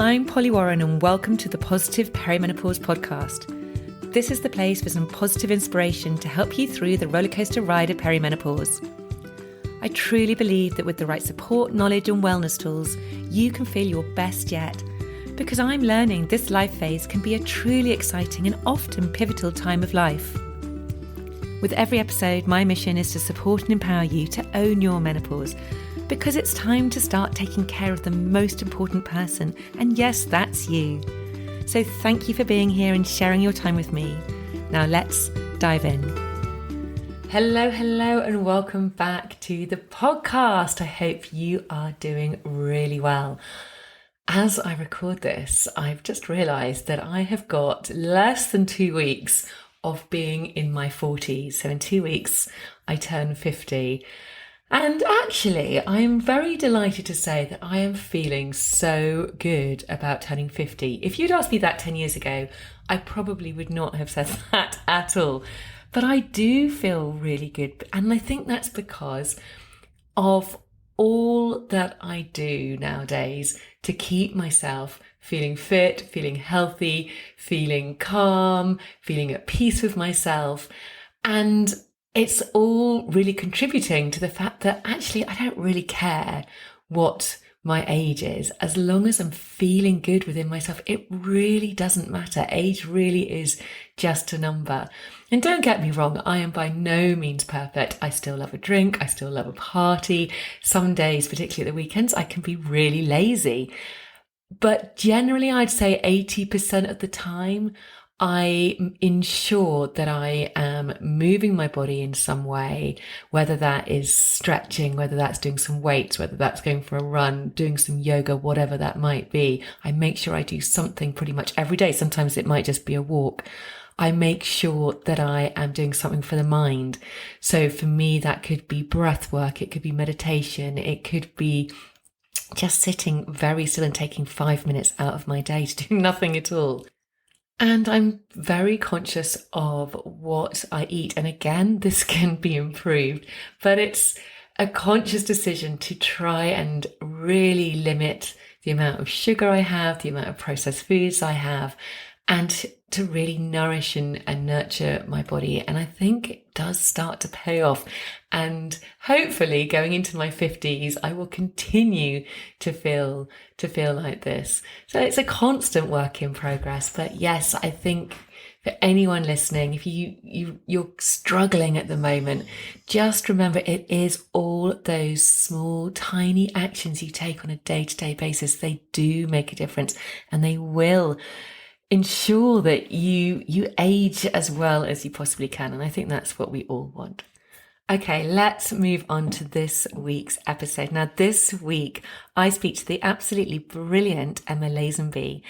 I'm Polly Warren and welcome to the Positive Perimenopause podcast. This is the place for some positive inspiration to help you through the rollercoaster ride of perimenopause. I truly believe that with the right support, knowledge and wellness tools, you can feel your best yet, because I'm learning this life phase can be a truly exciting and often pivotal time of life. With every episode, my mission is to support and empower you to own your menopause, because it's time to start taking care of the most important person, and yes, that's you. So thank you for being here and sharing your time with me. Now let's dive in. Hello, and welcome back to the podcast. I hope you are doing really well. As I record this, I've just realised that I have got less than 2 weeks of being in my 40s. So in 2 weeks, I turn 50. And actually, I'm very delighted to say that I am feeling so good about turning 50. If you'd asked me that 10 years ago, I probably would not have said that at all. But I do feel really good. And I think that's because of all that I do nowadays to keep myself feeling fit, feeling healthy, feeling calm, feeling at peace with myself. And it's all really contributing to the fact that actually I don't really care what my age is. As long as I'm feeling good within myself, it really doesn't matter. Age really is just a number. And don't get me wrong, I am by no means perfect. I still love a drink. I still love a party. Some days, particularly at the weekends, I can be really lazy. But generally, I'd say 80% of the time, I ensure that I am moving my body in some way, whether that is stretching, whether that's doing some weights, whether that's going for a run, doing some yoga, whatever that might be. I make sure I do something pretty much every day. Sometimes it might just be a walk. I make sure that I am doing something for the mind. So for me, that could be breath work. It could be meditation. It could be just sitting very still and taking 5 minutes out of my day to do nothing at all. And I'm very conscious of what I eat. And again, this can be improved, but it's a conscious decision to try and really limit the amount of sugar I have, the amount of processed foods I have, and to really nourish and nurture my body. And I think it does start to pay off. And hopefully going into my 50s, I will continue to feel like this. So it's a constant work in progress. But yes, I think for anyone listening, if you're struggling at the moment, just remember it is all those small, tiny actions you take on a day-to-day basis. They do make a difference, and they will ensure that you age as well as you possibly can. And I think that's what we all want. Okay, let's move on to this week's episode. Now, this week, I speak to the absolutely brilliant Emma Lazenby.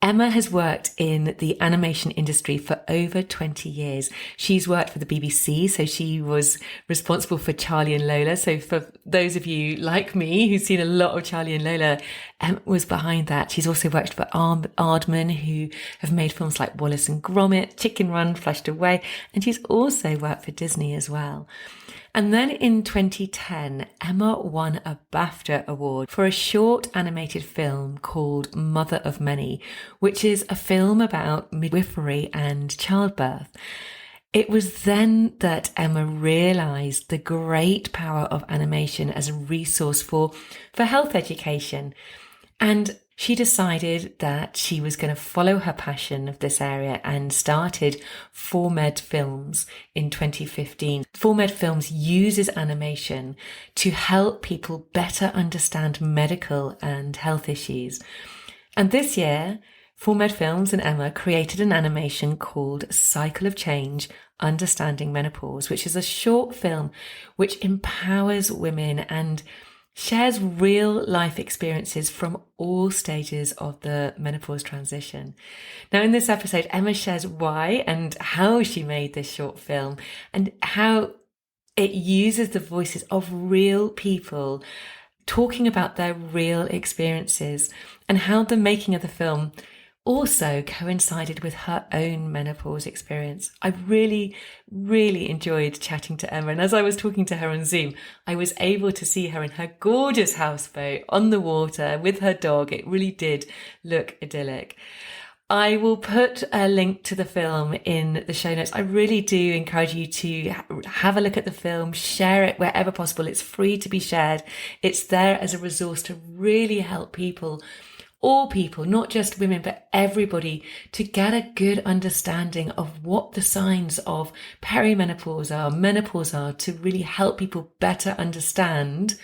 Emma has worked in the animation industry for over 20 years. She's worked for the BBC, so she was responsible for Charlie and Lola. So for those of you like me who've seen a lot of Charlie and Lola, Emma was behind that. She's also worked for Aardman, who have made films like Wallace and Gromit, Chicken Run, Flushed Away, and she's also worked for Disney as well. And then in 2010, Emma won a BAFTA award for a short animated film called Mother of Many, which is a film about midwifery and childbirth. It was then that Emma realised the great power of animation as a resource for health education. And she decided that she was going to follow her passion of this area and started Formed Films in 2015. Formed Films uses animation to help people better understand medical and health issues. And this year, Formed Films and Emma created an animation called Cycle of Change, Understanding Menopause, which is a short film which empowers women and shares real life experiences from all stages of the menopause transition. Now, in this episode, Emma shares why and how she made this short film and how it uses the voices of real people talking about their real experiences, and how the making of the film also coincided with her own menopause experience. I really, really enjoyed chatting to Emma. And as I was talking to her on Zoom, I was able to see her in her gorgeous houseboat on the water with her dog. It really did look idyllic. I will put a link to the film in the show notes. I really do encourage you to have a look at the film, share it wherever possible. It's free to be shared. It's there as a resource to really help people, all people, not just women, but everybody, to get a good understanding of what the signs of perimenopause are, menopause are, to really help people better understand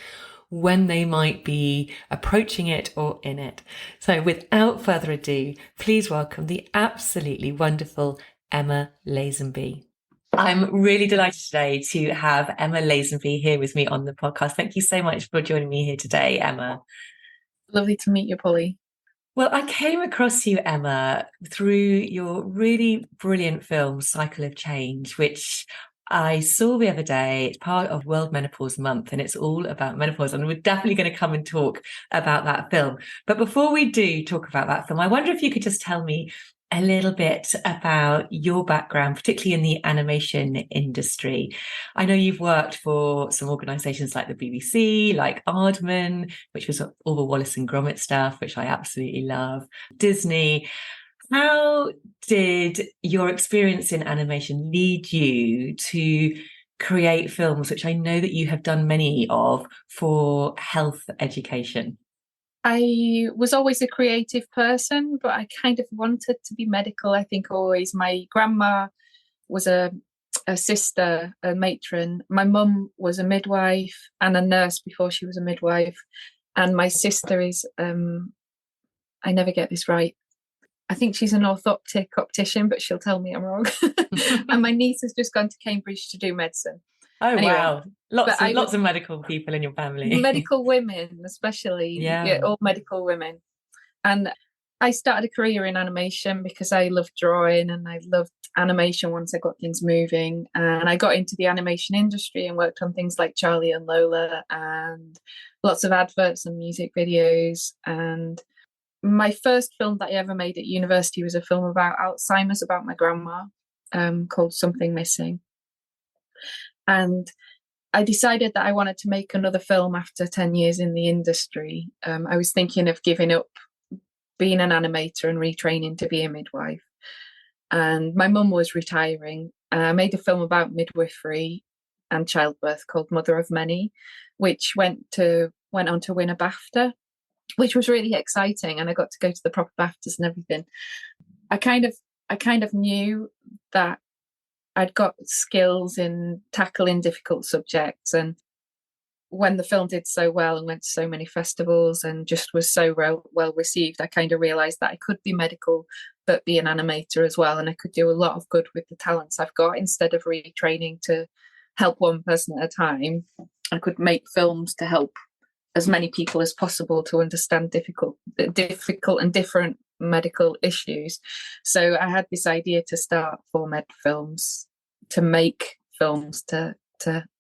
when they might be approaching it or in it. So without further ado, please welcome the absolutely wonderful Emma Lazenby. I'm really delighted today to have Emma Lazenby here with me on the podcast. Thank you so much for joining me here today, Emma. Lovely to meet you, Polly. Well, I came across you, Emma, through your really brilliant film, Cycle of Change, which I saw the other day. It's part of World Menopause Month, and it's all about menopause. And we're definitely going to come and talk about that film. But before we do talk about that film, I wonder if you could just tell me a little bit about your background, particularly in the animation industry. I know you've worked for some organisations like the BBC, like Aardman, which was all the Wallace and Gromit stuff, which I absolutely love, Disney. How did your experience in animation lead you to create films, which I know that you have done many of, for health education? I was always a creative person, but I kind of wanted to be medical. I think always my grandma was a sister, a matron. My mum was a midwife and a nurse before she was a midwife. And my sister is, I never get this right. I think she's an orthoptic optician, but she'll tell me I'm wrong. And my niece has just gone to Cambridge to do medicine. Oh, anyway, wow. Lots of medical people in your family. Medical women, especially. Yeah, all medical women. And I started a career in animation because I loved drawing and I loved animation once I got things moving. And I got into the animation industry and worked on things like Charlie and Lola and lots of adverts and music videos. And my first film that I ever made at university was a film about Alzheimer's, about my grandma, called Something Missing. And I decided that I wanted to make another film after 10 years in the industry. I was thinking of giving up being an animator and retraining to be a midwife. And my mum was retiring. I made a film about midwifery and childbirth called Mother of Many, which went on to win a BAFTA, which was really exciting. And I got to go to the proper BAFTAs and everything. I kind of knew that I'd got skills in tackling difficult subjects. And when the film did so well and went to so many festivals and just was so well received, I kind of realised that I could be medical, but be an animator as well. And I could do a lot of good with the talents I've got. Instead of retraining to help one person at a time, I could make films to help as many people as possible to understand difficult and different medical issues. So I had this idea to start 4Med films, to make films to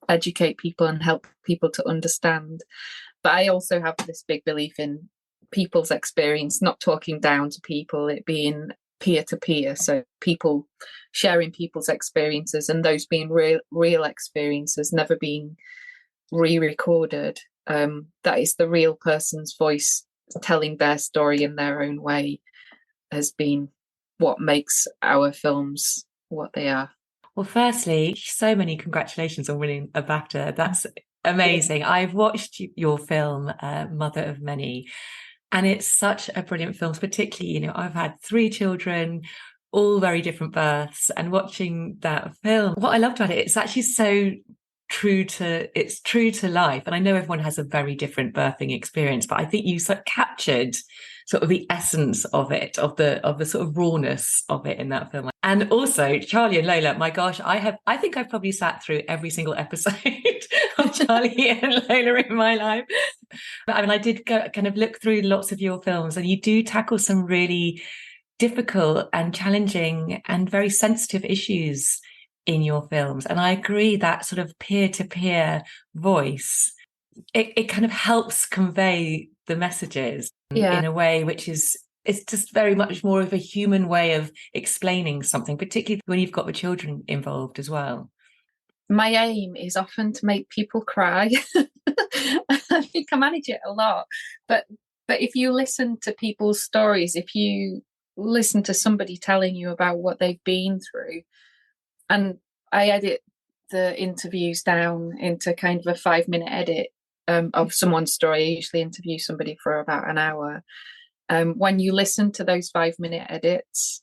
educate people and help people to understand. But I also have this big belief in people's experience, not talking down to people, it being peer to peer. So people sharing people's experiences and those being real experiences, never being re-recorded. That is the real person's voice telling their story in their own way, has been what makes our films what they are. Well, firstly, so many congratulations on winning a BAFTA. That's amazing. I've watched your film, Mother of Many, and it's such a brilliant film, particularly, I've had 3 children, all very different births, and watching that film, what I loved about it, it's actually so true to life. And I know everyone has a very different birthing experience, but I think you sort of captured sort of the essence of it, of the sort of rawness of it in that film. And also Charlie and Lola, my gosh, I think I've probably sat through every single episode of Charlie and Lola in my life. I mean, I did kind of look through lots of your films, and you do tackle some really difficult and challenging and very sensitive issues in your films. And I agree that sort of peer-to-peer voice, it kind of helps convey the messages in a way which is it's just very much more of a human way of explaining something, particularly when you've got the children involved as well. My aim is often to make people cry. I think I manage it a lot, but if you listen to people's stories, if you listen to somebody telling you about what they've been through, and I edit the interviews down into kind of a 5-minute edit of someone's story. I usually interview somebody for about an hour. When you listen to those 5-minute edits,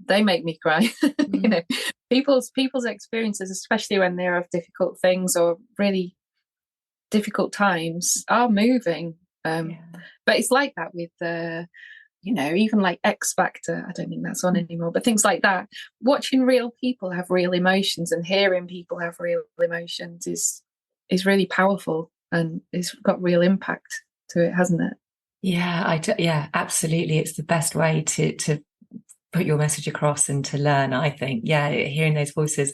they make me cry. You know, people's experiences, especially when they're of difficult things or really difficult times, are moving. But it's like that with you know, even like X Factor. I don't think that's on anymore, but things like that. Watching real people have real emotions and hearing people have real emotions is really powerful, and it's got real impact to it, hasn't it? Yeah, absolutely. It's the best way to put your message across and to learn, I think. Yeah, hearing those voices.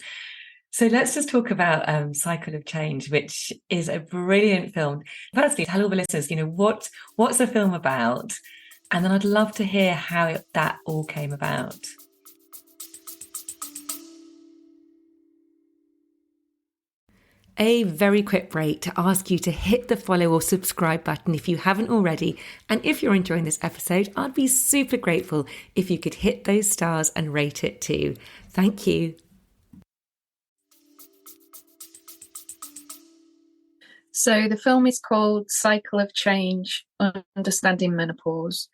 So let's just talk about Cycle of Change, which is a brilliant film. Firstly, tell all the listeners, you know, what's the film about? And then I'd love to hear how that all came about. A very quick break to ask you to hit the follow or subscribe button if you haven't already. And if you're enjoying this episode, I'd be super grateful if you could hit those stars and rate it too. Thank you. So the film is called Cycle of Change, Understanding Menopause.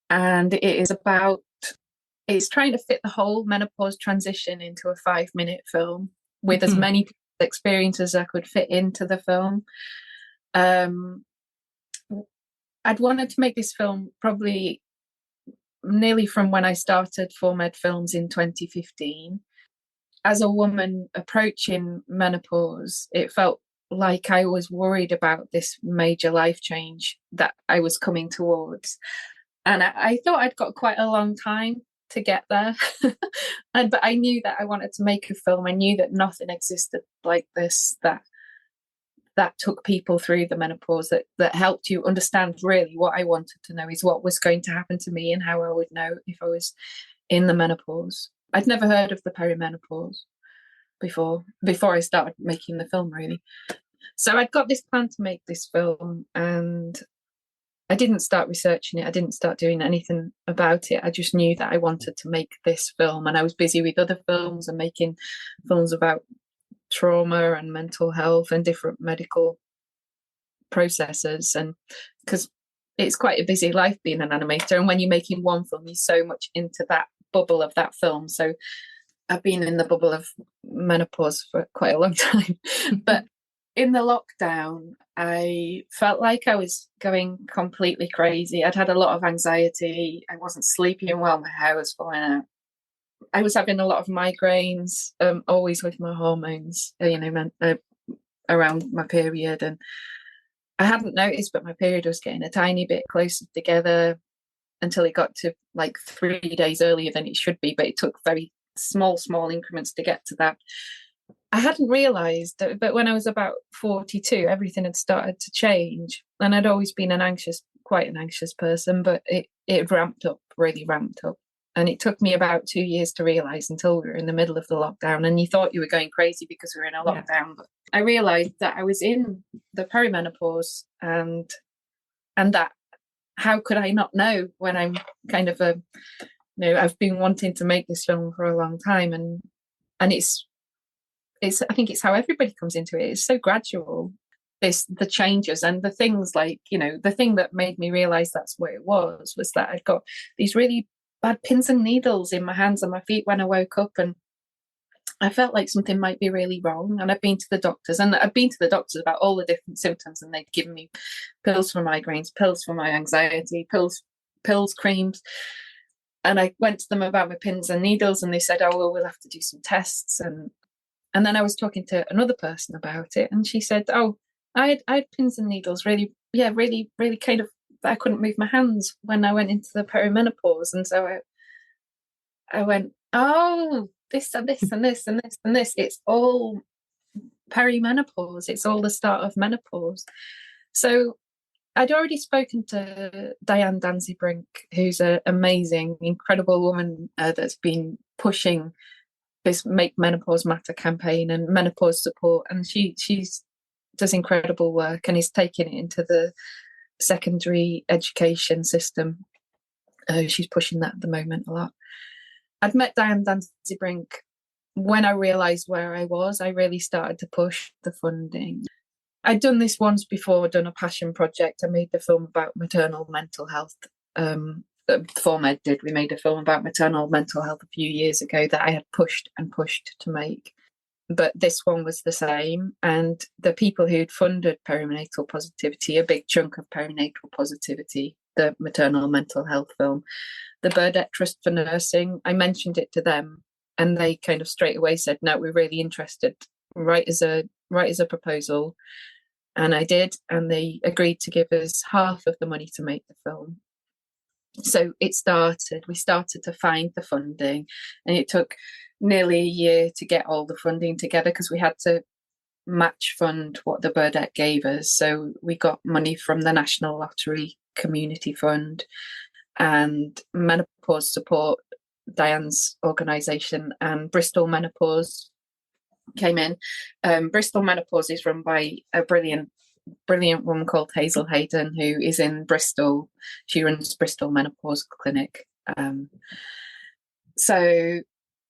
And it's trying to fit the whole menopause transition into a 5-minute film with as many experiences as I could fit into the film. I'd wanted to make this film probably nearly from when I started ForMed Films in 2015. As a woman approaching menopause, it felt like I was worried about this major life change that I was coming towards. And I thought I'd got quite a long time to get there. But I knew that I wanted to make a film. I knew that nothing existed like this, that took people through the menopause, that helped you understand really what I wanted to know is what was going to happen to me and how I would know if I was in the menopause. I'd never heard of the perimenopause before I started making the film, really. So I'd got this plan to make this film, and I didn't start researching it. I didn't start doing anything about it. I just knew that I wanted to make this film, and I was busy with other films and making films about trauma and mental health and different medical processes. And because it's quite a busy life being an animator, and when you're making one film, you're so much into that bubble of that film. So I've been in the bubble of menopause for quite a long time. But in the lockdown, I felt like I was going completely crazy. I'd had a lot of anxiety. I wasn't sleeping well. My hair was falling out. I was having a lot of migraines, always with my hormones, around my period. And I hadn't noticed, but my period was getting a tiny bit closer together until it got to like 3 days earlier than it should be. But it took very small increments to get to that. I hadn't realised that, but when I was about 42, everything had started to change. And I'd always been quite an anxious person, but it really ramped up. And it took me about 2 years to realise, until we were in the middle of the lockdown. And you thought you were going crazy because we were in a lockdown. Yeah. But I realised that I was in the perimenopause, and that how could I not know when I'm kind of I've been wanting to make this film for a long time, and it's I think it's how everybody comes into it. It's so gradual, the changes and the things like, the thing that made me realise that's what it was that I'd got these really bad pins and needles in my hands and my feet when I woke up, and I felt like something might be really wrong. And I've been to the doctors about all the different symptoms, and they'd given me pills for migraines, pills for my anxiety, pills, creams. And I went to them about my pins and needles, and they said, oh, well, we'll have to do some tests. And then I was talking to another person about it, and she said, oh, I had pins and needles really kind of, I couldn't move my hands when I went into the perimenopause. And so I went, oh, this and this and this and this and this. It's all perimenopause. It's all the start of menopause. So I'd already spoken to Diane Danzebrink, who's an amazing, incredible woman that's been pushing this Make Menopause Matter campaign and menopause support, and she's does incredible work and is taking it into the secondary education system. She's pushing that at the moment a lot. I'd met Diane Danzebrink when I realised where I was. I really started to push the funding. I'd done this once before, done a passion project. I made the film about maternal mental health. Formed did. We made a film about maternal mental health a few years ago that I had pushed and pushed to make. But this one was the same. And the people who'd funded Perinatal Positivity, a big chunk of Perinatal Positivity, the maternal mental health film, the Burdett Trust for Nursing, I mentioned it to them and they kind of straight away said, no, we're really interested. Write as a proposal. And I did, and they agreed to give us half of the money to make the film. So we started to find the funding, and it took nearly a year to get all the funding together because we had to match fund what the Burdett gave us. So we got money from the National Lottery Community Fund and Menopause Support, Diane's organisation, and Bristol Menopause came in. Bristol Menopause is run by a brilliant woman called Hazel Hayden, who is in Bristol. She runs Bristol Menopause Clinic. So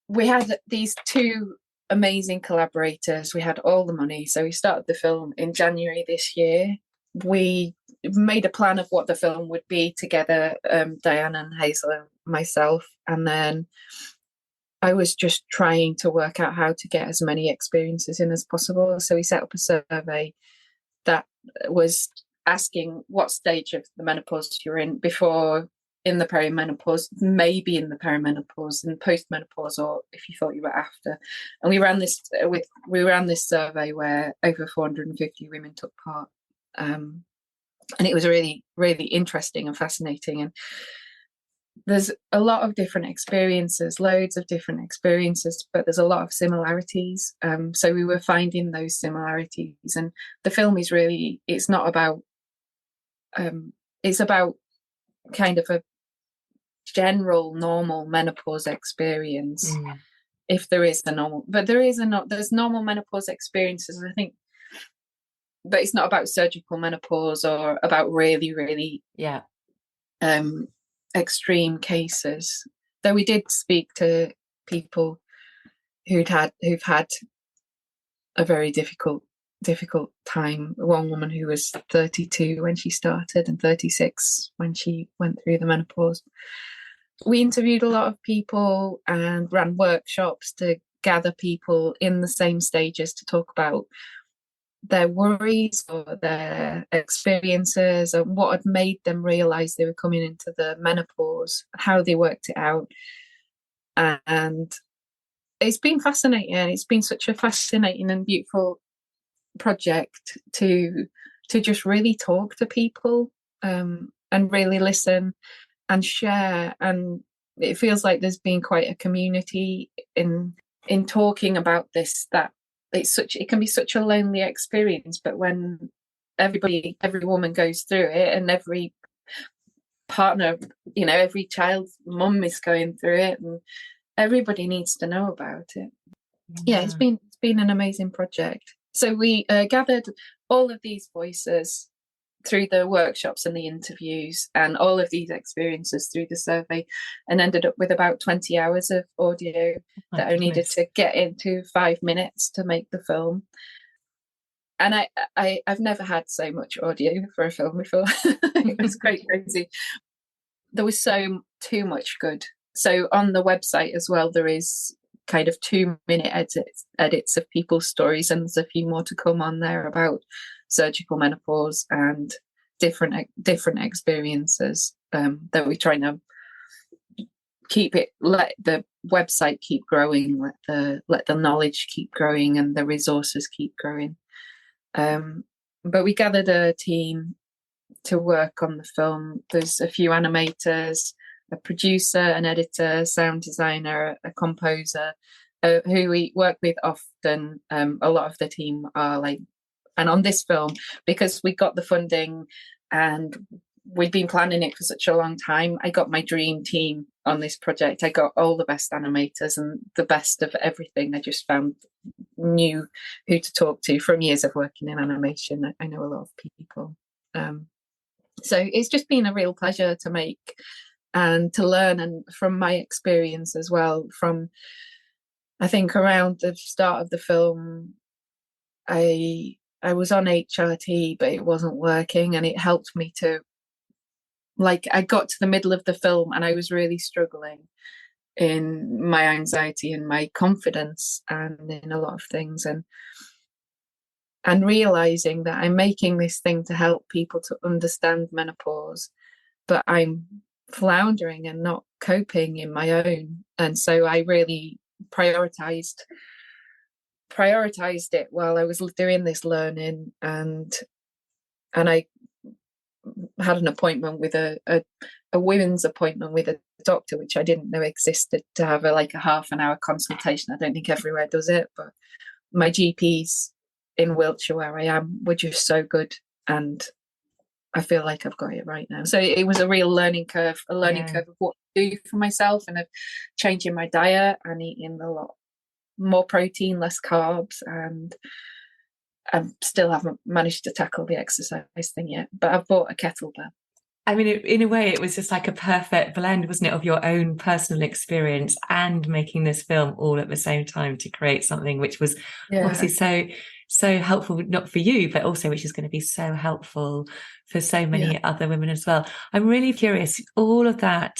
we had these two amazing collaborators. We had all the money. So we started the film in January this year. We made a plan of what the film would be together, Diane and Hazel and myself. And then I was just trying to work out how to get as many experiences in as possible. So we set up a survey that was asking what stage of the menopause you're in, before, in the perimenopause, maybe in the perimenopause, and postmenopause, or if you thought you were after. And we ran this survey where over 450 women took part, and it was really, really interesting and fascinating. And there's a lot of different experiences, loads of different experiences, but there's a lot of similarities. So we were finding those similarities, and the film is really, it's not about, it's about kind of a general normal menopause experience. If there is a normal, but there's normal menopause experiences, I think, but it's not about surgical menopause or about really, really, extreme cases. Though we did speak to people who've had a very difficult time. One woman who was 32 when she started and 36 when she went through the menopause. We interviewed a lot of people and ran workshops to gather people in the same stages to talk about their worries or their experiences and what had made them realise they were coming into the menopause, how they worked it out. And it's been fascinating. It's been such a fascinating and beautiful project to just really talk to people and really listen and share. And it feels like there's been quite a community in talking about this, that it can be such a lonely experience, but when every woman goes through it, and every partner, every child's mum is going through it, and everybody needs to know about it. Yeah, it's been an amazing project. So we gathered all of these voices through the workshops and the interviews, and all of these experiences through the survey, and ended up with about 20 hours of audio that I needed to get into 5 minutes to make the film. And I've never had so much audio for a film before. It was quite crazy. There was too much good. So on the website as well, there is kind of 2-minute edits of people's stories, and there's a few more to come on there about surgical menopause and different experiences, that we're trying to let the website keep growing, let the knowledge keep growing and the resources keep growing. But we gathered a team to work on the film. There's a few animators, a producer, an editor, sound designer, a composer, who we work with often. A lot of the team are like, and on this film, because we got the funding and we'd been planning it for such a long time. I got my dream team on this project. I got all the best animators and the best of everything. I just knew who to talk to from years of working in animation. I know a lot of people. So it's just been a real pleasure to make and to learn, and from my experience as well, from I think around the start of the film, I was on HRT, but it wasn't working, and it helped me to, like, I got to the middle of the film and I was really struggling in my anxiety and my confidence and in a lot of things, and realizing that I'm making this thing to help people to understand menopause, but I'm floundering and not coping in my own. And so I really prioritized it while I was doing this learning, and I had an appointment with a women's appointment with a doctor, which I didn't know existed, to have a half an hour consultation. I don't think everywhere does it, but my GPs in Wiltshire, where I am, were just so good, and I feel like I've got it right now. So it was a real learning curve of what to do for myself, and of changing my diet and eating a lot more protein, less carbs, and I still haven't managed to tackle the exercise thing yet, but I've bought a kettlebell. I mean, in a way, it was just like a perfect blend, wasn't it, of your own personal experience and making this film all at the same time to create something which was obviously so helpful, not for you, but also which is going to be so helpful for so many other women as well. I'm really curious, all of that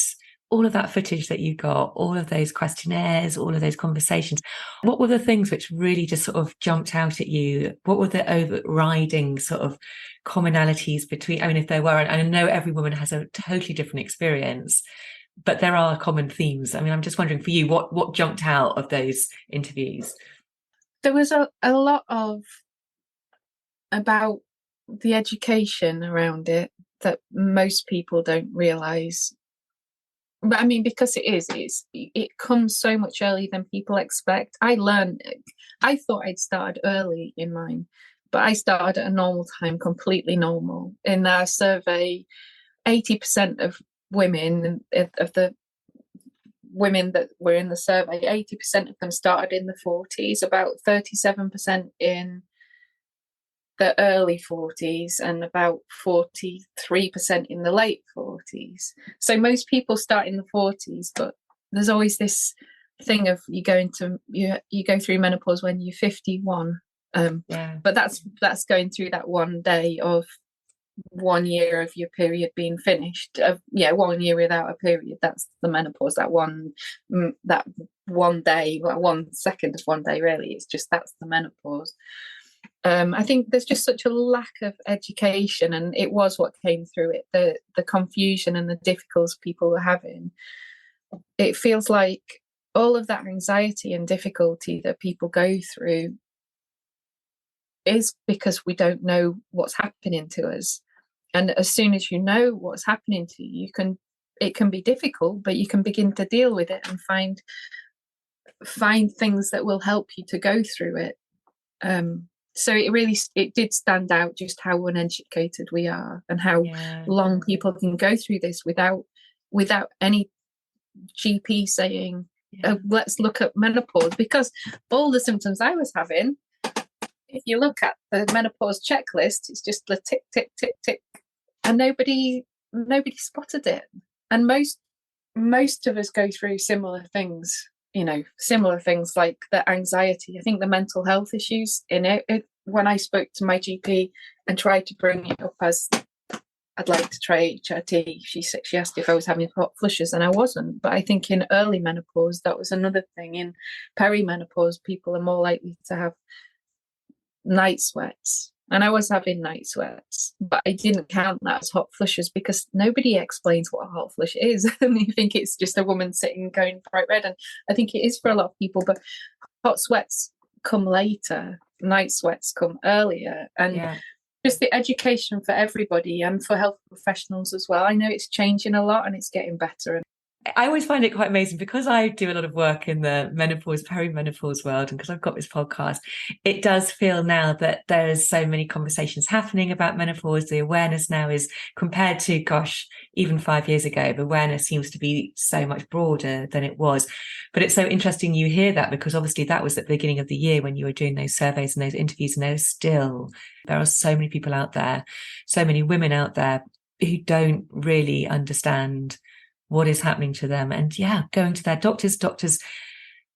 footage that you got, all of those questionnaires, all of those conversations, what were the things which really just sort of jumped out at you? What were the overriding sort of commonalities between, I mean, if there were, and I know every woman has a totally different experience, but there are common themes. I mean, I'm just wondering for you, what jumped out of those interviews? There was a lot about the education around it that most people don't realise. But I mean, because it comes so much earlier than people expect. I thought I'd started early in mine, but I started at a normal time, completely normal. In our survey, 80% of women, of the women that were in the survey, 80% of them started in the 40s, about 37% in the early 40s, and about 43% in the late 40s. So most people start in the 40s, but there's always this thing of you go through menopause when you're 51. But that's going through that one day of 1 year of your period being finished. 1 year without a period, that's the menopause. That one day, 1 second of one day, really, it's just, that's the menopause. I think there's just such a lack of education, and it was what came through it, the confusion and the difficulties people were having. It feels like all of that anxiety and difficulty that people go through is because we don't know what's happening to us. And as soon as you know what's happening to you, it can be difficult, but you can begin to deal with it and find things that will help you to go through it. So it did stand out just how uneducated we are, and how long people can go through this without any GP saying, let's look at menopause. Because all the symptoms I was having, if you look at the menopause checklist, it's just the tick, tick, tick, tick, and nobody spotted it. And most of us go through similar things. Similar things like the anxiety. I think the mental health issues in it. When I spoke to my GP and tried to bring it up as I'd like to try HRT, she asked if I was having hot flushes, and I wasn't. But I think in early menopause, that was another thing. In perimenopause, people are more likely to have night sweats. And I was having night sweats, but I didn't count that as hot flushes because nobody explains what a hot flush is. And you think it's just a woman sitting going bright red. And I think it is for a lot of people, but hot sweats come later. Night sweats come earlier. And just the education for everybody and for health professionals as well. I know it's changing a lot and it's getting better. I always find it quite amazing because I do a lot of work in the menopause, perimenopause world, and because I've got this podcast, it does feel now that there's so many conversations happening about menopause. The awareness now is, compared to, gosh, even 5 years ago, the awareness seems to be so much broader than it was. But it's so interesting you hear that, because obviously that was at the beginning of the year when you were doing those surveys and those interviews, and there are so many people out there, so many women out there who don't really understand what is happening to them. And going to their doctors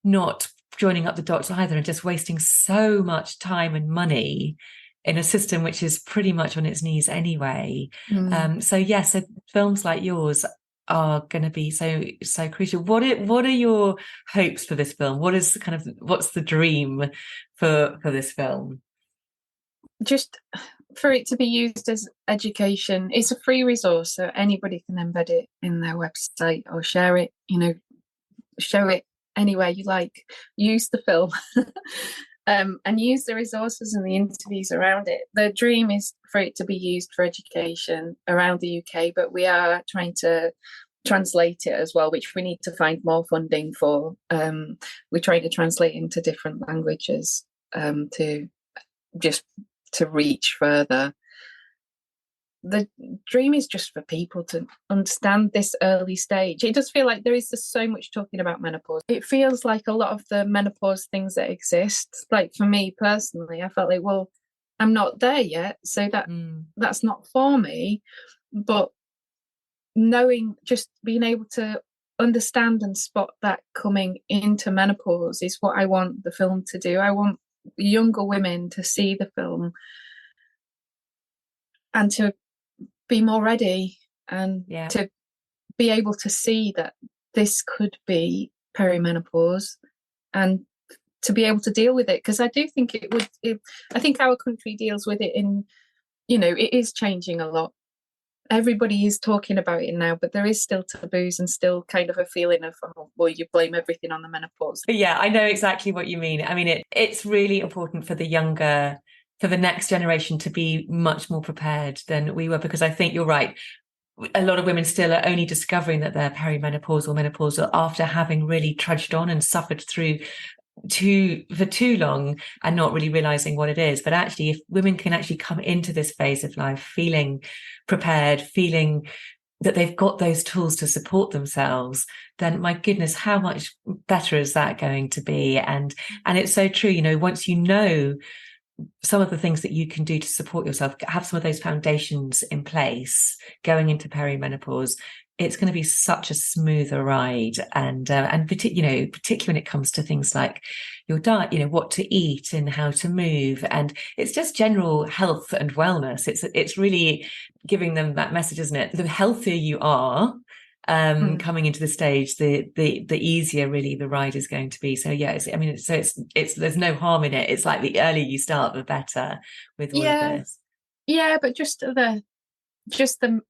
not joining up the dots either, and just wasting so much time and money in a system which is pretty much on its knees anyway. So films like yours are going to be so crucial. What are your hopes for this film? What's the dream for this film? Just for it to be used as education. It's a free resource, so anybody can embed it in their website or share it, show it anywhere you like. Use the film and use the resources and the interviews around it. The dream is for it to be used for education around the UK, but we are trying to translate it as well, which we need to find more funding for. We're trying to translate into different languages to reach further. The dream is just for people to understand this early stage. It does feel like there is just so much talking about menopause. It feels like a lot of the menopause things that exist, like for me personally, I felt like, well, I'm not there yet, so that's not for me. But just being able to understand and spot that coming into menopause is what I want the film to do. I want younger women to see the film and to be more ready, and to be able to see that this could be perimenopause and to be able to deal with it, because I do think I think our country deals with it it is changing a lot. Everybody is talking about it now, but there is still taboos and still kind of a feeling of, you blame everything on the menopause. Yeah, I know exactly what you mean. I mean, it's really important for the next generation to be much more prepared than we were, because I think you're right. A lot of women still are only discovering that they're perimenopausal or menopausal after having really trudged on and suffered through for too long and not really realizing what it is. But actually, if women can actually come into this phase of life feeling prepared, feeling that they've got those tools to support themselves, then my goodness, how much better is that going to be? And it's so true, once you know some of the things that you can do to support yourself, have some of those foundations in place going into perimenopause, it's going to be such a smoother ride. And particularly when it comes to things like your diet, what to eat and how to move, and it's just general health and wellness. It's really giving them that message, isn't it? The healthier you are coming into the stage, the easier really the ride is going to be. So it's there's no harm in it. It's like the earlier you start, the better with all of this. Yeah, but just the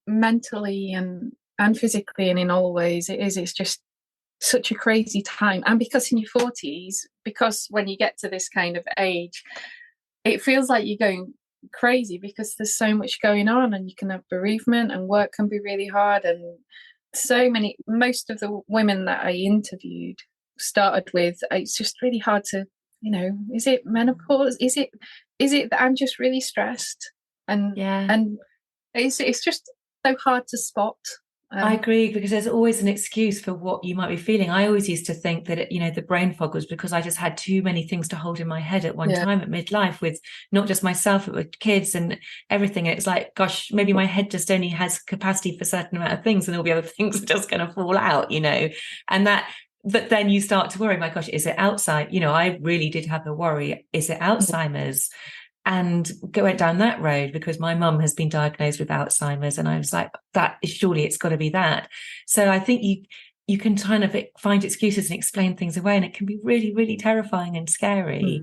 mentally and physically and in all ways, it's just such a crazy time. And because in your 40s, because when you get to this kind of age, it feels like you're going crazy because there's so much going on, and you can have bereavement, and work can be really hard. And most of the women that I interviewed started with, it's just really hard to, is it menopause? Is it that I'm just really stressed? And it's just so hard to spot. I agree, because there's always an excuse for what you might be feeling. I always used to think that, the brain fog was because I just had too many things to hold in my head at one time at midlife, with not just myself, but with kids and everything. And it's like, gosh, maybe my head just only has capacity for a certain amount of things, and all the other things are just going to fall out, and that. But then you start to worry, my gosh, is it outside? I really did have the worry, is it Alzheimer's? And went down that road because my mum has been diagnosed with Alzheimer's, and I was like, surely it's got to be that. So I think you can kind of find excuses and explain things away, and it can be really, really terrifying and scary.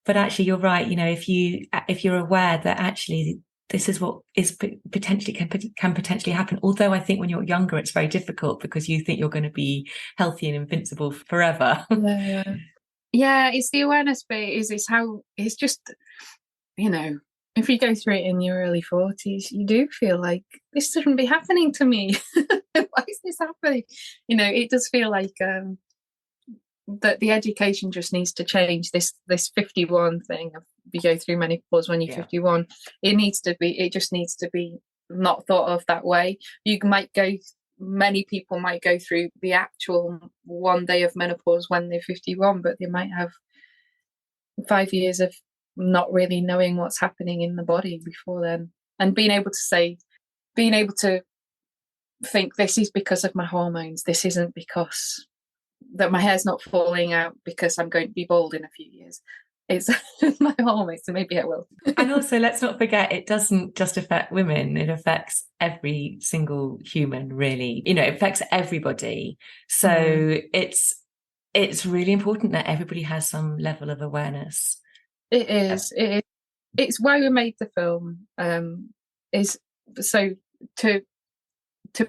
But actually, you're right. If you're aware that actually this is what is potentially can potentially happen. Although I think when you're younger, it's very difficult because you think you're going to be healthy and invincible forever. Yeah, it's the awareness bit. It's how it's just. If you go through it in your early 40s, you do feel like this shouldn't be happening to me. Why is this happening? You know, it does feel like that the education just needs to change. This 51 thing of you go through menopause when you're 51. It just needs to be not thought of that way. Many people might go through the actual one day of menopause when they're 51, but they might have 5 years of not really knowing what's happening in the body before then, and being able to think, this is because of my hormones, this isn't because that my hair's not falling out because I'm going to be bald in a few years. It's my hormones, so maybe I will. And also, let's not forget, it doesn't just affect women, it affects every single human, really. You know, it affects everybody. So it's really important that everybody has some level of awareness. It is. It's why we made the film, is so to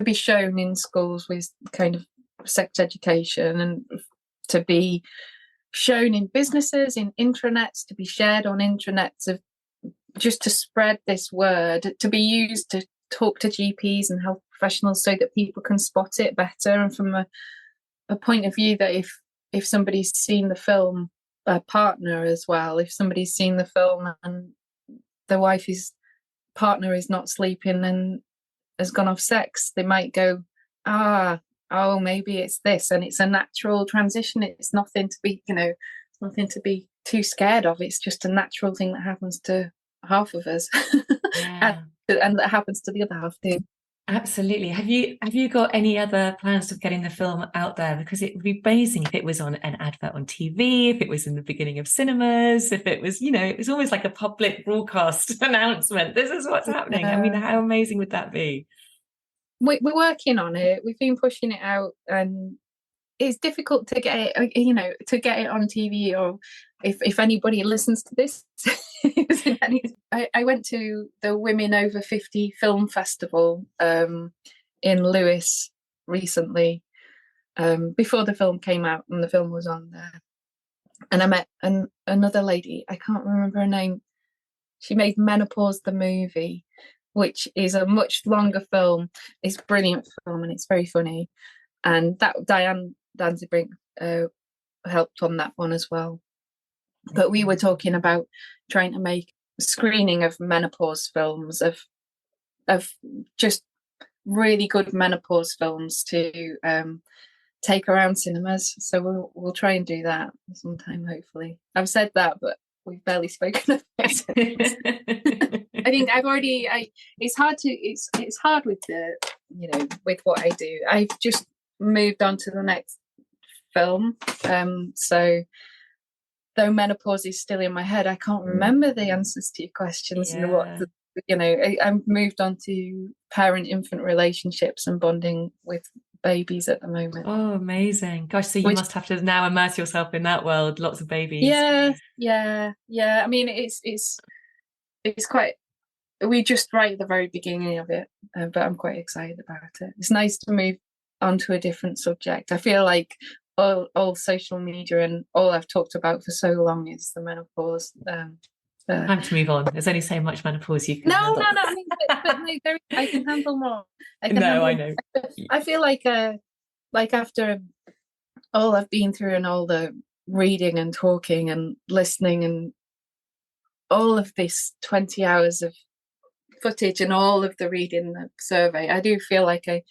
be shown in schools with kind of sex education, and to be shown in businesses, in intranets, to be shared on intranets, of just to spread this word, to be used to talk to GPs and health professionals so that people can spot it better. And from a point of view that if somebody's seen the film, a partner as well, if somebody's seen the film and the partner is not sleeping and has gone off sex, they might go, oh, maybe it's this, and it's a natural transition. It's nothing to be, nothing to be too scared of. It's just a natural thing that happens to half of us, and that happens to the other half too. Absolutely. Have you got any other plans of getting the film out there? Because it would be amazing if it was on an advert on TV, if it was in the beginning of cinemas, if it was, it was almost like a public broadcast announcement. This is what's happening. I mean, how amazing would that be? We're working on it. We've been pushing it out, and it's difficult to get it, to get it on TV, or if anybody listens to this. I went to the Women Over 50 Film Festival in Lewis recently, before the film came out, and the film was on there. And I met another lady, I can't remember her name. She made Menopause the movie, which is a much longer film. It's a brilliant film and it's very funny. And that Diane Danzebrink helped on that one as well. But we were talking about trying to make a screening of menopause films, of just really good menopause films to take around cinemas. So we'll try and do that sometime, hopefully. I've said that, but we've barely spoken about it. I think it's hard with with what I do. I've just moved on to the next film. So though menopause is still in my head, I can't remember the answers to your questions. I've moved on to parent-infant relationships and bonding with babies at the moment. Oh, amazing. Gosh, so you must have to now immerse yourself in that world, lots of babies. Yeah. I mean, it's quite, we just right at the very beginning of it, but I'm quite excited about it. It's nice to move on to a different subject. I feel like all social media and all I've talked about for so long is the menopause. Time to move on. There's only so much menopause you can handle. No. I mean, but I can handle more. I know. I feel like after all I've been through and all the reading and talking and listening and all of this 20 hours of footage and all of the reading, the survey, I do feel like I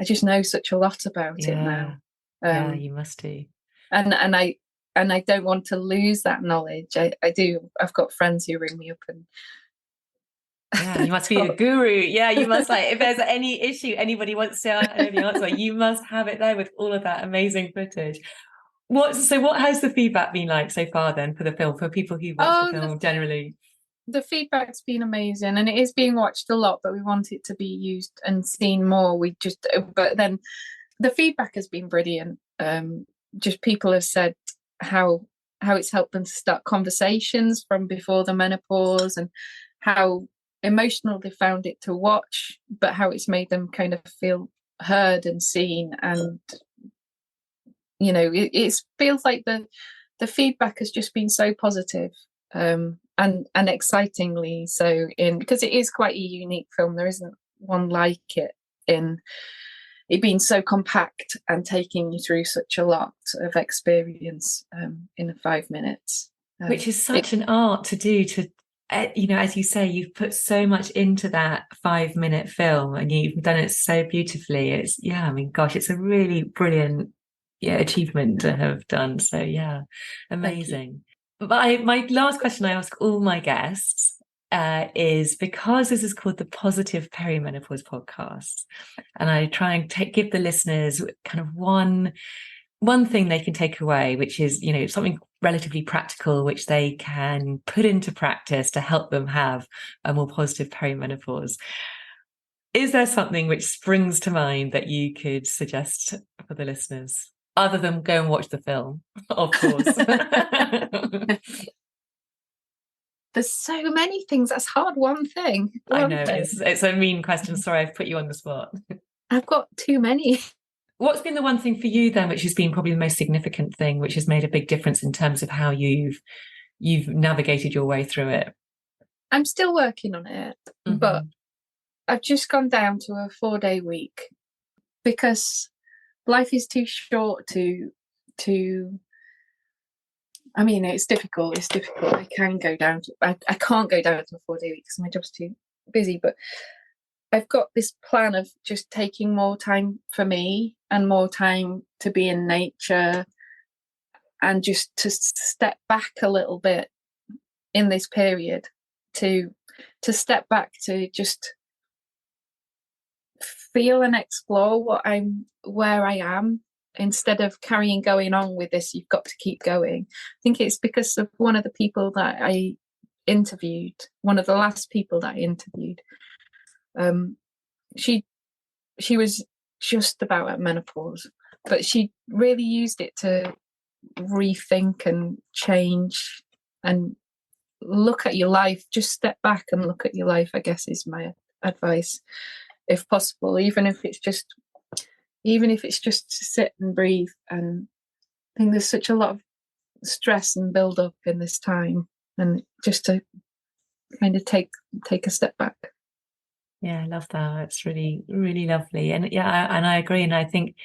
just know such a lot about it now. Yeah, you must do. And I don't want to lose that knowledge. I do. I've got friends who ring me up and you must be a guru. Yeah, you must, if there's any issue, anybody wants to know the answer, you must have it there with all of that amazing footage. What has the feedback been like so far then for the film, for people who watch the film generally? The feedback's been amazing, and it is being watched a lot, but we want it to be used and seen more. But then the feedback has been brilliant. Just people have said how it's helped them to start conversations from before the menopause, and how emotional they found it to watch, but how it's made them kind of feel heard and seen. And it feels like the feedback has just been so positive, and excitingly so, because it is quite a unique film. There isn't one like it in it being so compact and taking you through such a lot of experience in 5 minutes. Which is such an art to do, to, as you say, you've put so much into that 5-minute film and you've done it so beautifully. It's, gosh, it's a really brilliant achievement to have done. So amazing. But my last question I ask all my guests is, because this is called the Positive Perimenopause Podcast, and I try and give the listeners kind of one thing they can take away, which is, something relatively practical, which they can put into practice to help them have a more positive perimenopause. Is there something which springs to mind that you could suggest for the listeners, other than go and watch the film, of course? There's so many things. That's hard. One thing. I know. It's a mean question. Sorry, I've put you on the spot. I've got too many. What's been the one thing for you then, which has been probably the most significant thing, which has made a big difference in terms of how you've navigated your way through it? I'm still working on it, but I've just gone down to a 4-day week, because life is too short to I mean, it's difficult. I can't go down to a 4-day week because my job's too busy, but I've got this plan of just taking more time for me and more time to be in nature, and just to step back a little bit in this period, to step back, to just feel and explore where I am, instead of going on with this, you've got to keep going. I think it's because of one of the people that I interviewed, one of the last people that I interviewed. She was just about at menopause, but she really used it to rethink and change and look at your life. Just step back and look at your life, I guess, is my advice, if possible, even if it's just to sit and breathe. And I think there's such a lot of stress and build up in this time, and just to kind of take a step back. Yeah, I love that. It's really, really lovely. And I agree. And I think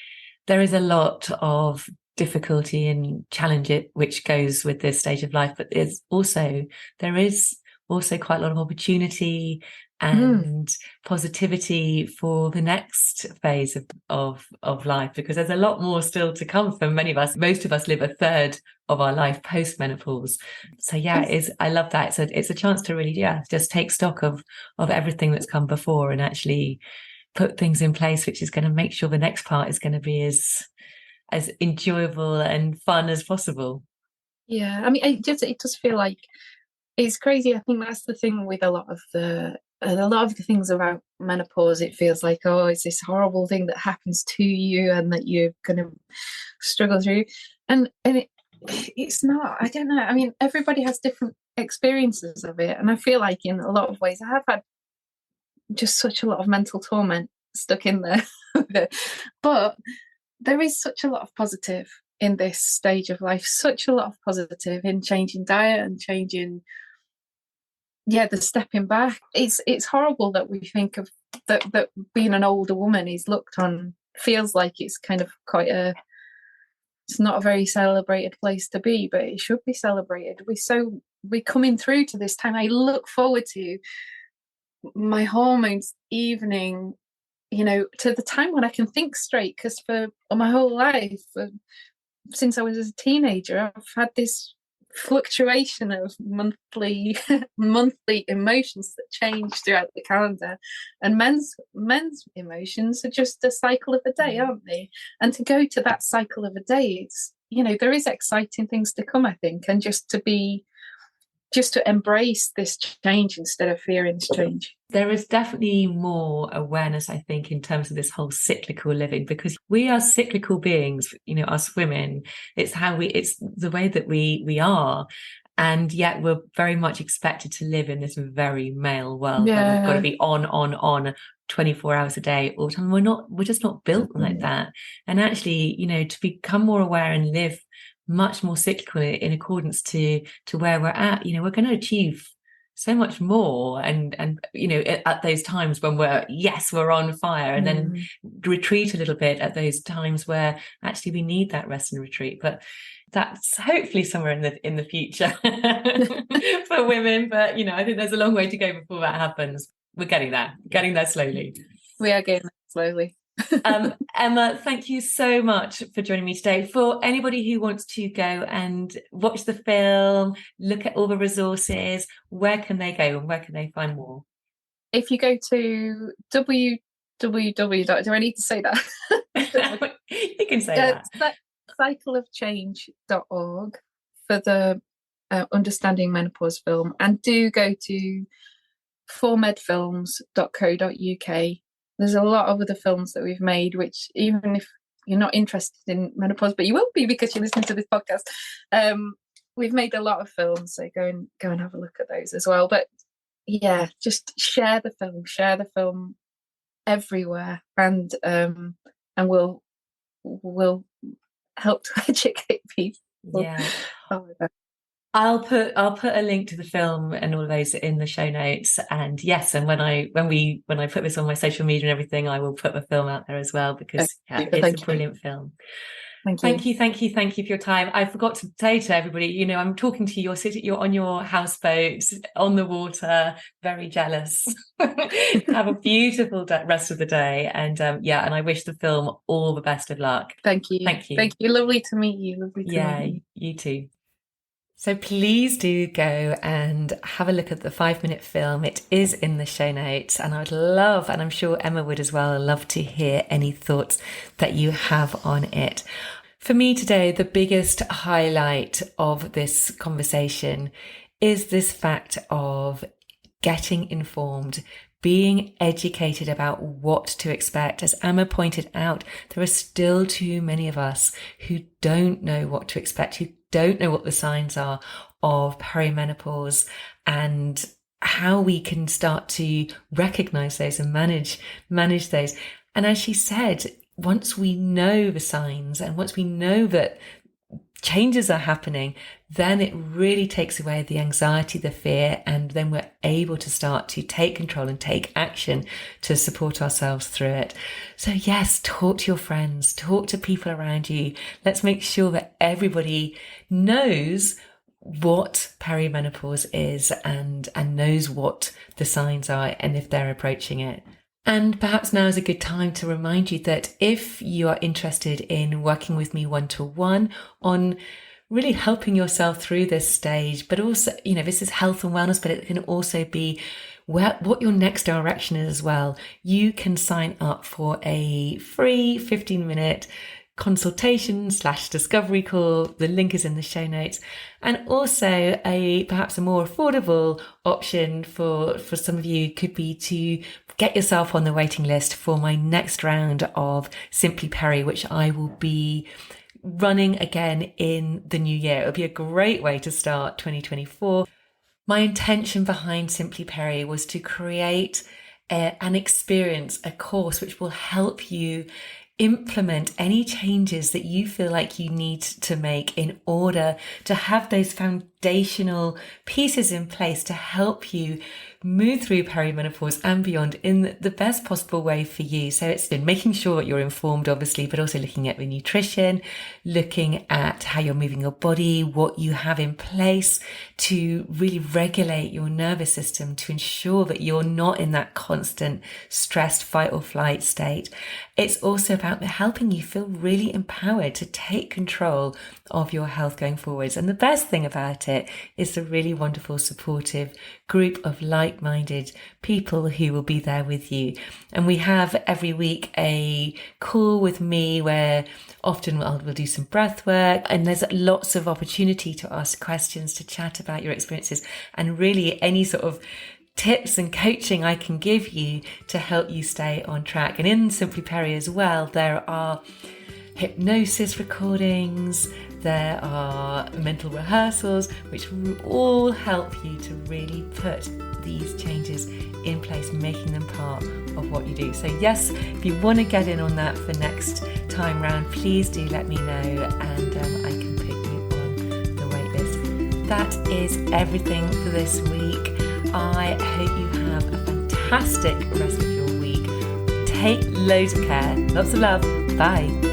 there is a lot of difficulty and challenge which goes with this stage of life, but there is also quite a lot of opportunity and positivity for the next phase of life, because there's a lot more still to come for many of us. Most of us live a third of our life post menopause. So I love that. It's a chance to really just take stock of everything that's come before, and actually put things in place which is going to make sure the next part is going to be as enjoyable and fun as possible. Yeah, I mean, it does feel like it's crazy. I think that's the thing with a lot of the things about menopause. It feels like, oh, it's this horrible thing that happens to you and that you're going to struggle through. And it's not. I don't know. I mean, everybody has different experiences of it, and I feel like in a lot of ways I have had just such a lot of mental torment stuck in there. But there is such a lot of positive in this stage of life, such a lot of positive in changing diet and changing the stepping back. It's horrible that we think of that being an older woman is looked on, feels like it's kind of it's not a very celebrated place to be, but it should be celebrated. We're coming through to this time. I look forward to my hormones evening, to the time when I can think straight, because for my whole life, since I was a teenager, I've had this fluctuation of monthly emotions that change throughout the calendar, and men's emotions are just a cycle of a day, aren't they? And to go to that cycle of a day, it's there is exciting things to come, I think, and just to embrace this change instead of fearing this change. There is definitely more awareness, I think, in terms of this whole cyclical living, because we are cyclical beings, us women. It's the way that we are. And yet we're very much expected to live in this very male world where we've got to be on 24 hours a day all the time. We're just not built like that. And actually, to become more aware and live much more cyclical in accordance to where we're at, we're going to achieve so much more, and at those times when we're on fire, and then retreat a little bit at those times where actually we need that rest and retreat. But that's hopefully somewhere in the future for women. But I think there's a long way to go before that happens. We're getting there slowly. We are getting there slowly. Emma, thank you so much for joining me today. For anybody who wants to go and watch the film, look at all the resources, where can they go and where can they find more? If you go to www. Do I need to say that? You can say that. cycleofchange.org for the Understanding Menopause film, and do go to formedfilms.co.uk. There's a lot of other films that we've made, which even if you're not interested in menopause, but you will be because you listen to this podcast, we've made a lot of films, so go and have a look at those as well. But yeah, just share the film everywhere, and we'll help to educate people. Yeah. I'll put a link to the film and all of those in the show notes. And yes, and when I put this on my social media and everything, I will put the film out there as well, because it's a brilliant film. Thank you for your time. I forgot to say to everybody, I'm talking to you, you're on your houseboat on the water, very jealous. Have a beautiful rest of the day, and and I wish the film all the best of luck. Thank you. Lovely to meet you. You too. So please do go and have a look at the 5-minute film. It is in the show notes, and I would love, and I'm sure Emma would as well, love to hear any thoughts that you have on it. For me today, the biggest highlight of this conversation is this fact of getting informed, being educated about what to expect. As Emma pointed out, there are still too many of us who don't know what to expect, who don't know what the signs are of perimenopause and how we can start to recognize those and manage those. And as she said, once we know the signs and once we know that changes are happening, then it really takes away the anxiety, the fear, and then we're able to start to take control and take action to support ourselves through it. So yes, talk to your friends, talk to people around you. Let's make sure that everybody knows what perimenopause is and knows what the signs are and if they're approaching it. And perhaps now is a good time to remind you that if you are interested in working with me one-to-one on really helping yourself through this stage, but also, this is health and wellness, but it can also be what your next direction is as well. You can sign up for a free 15-minute consultation/discovery call. The link is in the show notes. And also perhaps a more affordable option for some of you could be to get yourself on the waiting list for my next round of Simply Peri, which I will be running again in the new year. It'll be a great way to start 2024. My intention behind Simply Peri was to create an experience, a course which will help you implement any changes that you feel like you need to make in order to have those foundational pieces in place to help you move through perimenopause and beyond in the best possible way for you. So it's been making sure that you're informed, obviously, but also looking at the nutrition, looking at how you're moving your body, what you have in place to really regulate your nervous system to ensure that you're not in that constant stressed fight or flight state. It's also about helping you feel really empowered to take control of your health going forwards. And the best thing about it is the really wonderful, supportive group of like-minded people who will be there with you. And we have every week a call with me where often we'll do some breath work, and there's lots of opportunity to ask questions, to chat about your experiences, and really any sort of tips and coaching I can give you to help you stay on track. And in Simply Peri as well, there are hypnosis recordings, there are mental rehearsals, which will all help you to really put these changes in place, making them part of what you do. So yes, if you want to get in on that for next time round, please do let me know, and I can put you on the wait list. That is everything for this week. I hope you have a fantastic rest of your week. Take loads of care. Lots of love. Bye.